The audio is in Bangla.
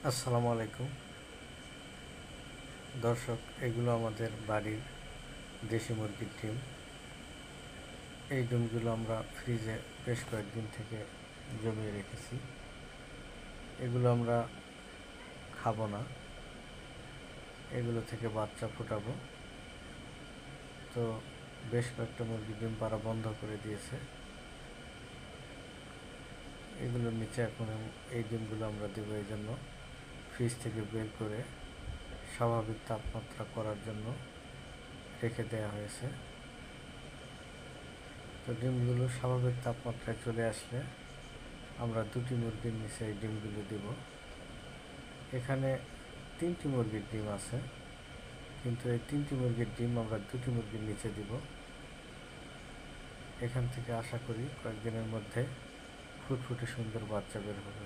আসসালামু আলাইকুম দর্শক, এগুলো আমাদের বাড়ির দেশি মুরগির ডিম। এই ডিমগুলো আমরা ফ্রিজে বেশ কয়েকদিন থেকে জমিয়ে রেখেছি। এগুলো আমরা খাবো না, এগুলো থেকে বাচ্চা ফোটাবো। তো বেশ কয়েকটা মুরগির ডিম পাড়া বন্ধ করে দিয়েছে। এগুলোর নিচে এখন এই ডিমগুলো আমরা দেবো, এই জন্য ফ্রিজ থেকে বের করে স্বাভাবিক তাপমাত্রা করার জন্য রেখে দেওয়া হয়েছে। তো ডিমগুলো স্বাভাবিক তাপমাত্রায় চলে আসলে আমরা দুটি মুরগির নিচে এই ডিমগুলো দেব। এখানে 3টি মুরগির ডিম আছে, কিন্তু এই 3টি মুরগির ডিম আমরা দুটি মুরগির নিচে দিব। এখান থেকে আশা করি কয়েকদিনের মধ্যে ফুটফুটে সুন্দর বাচ্চা বের হবে।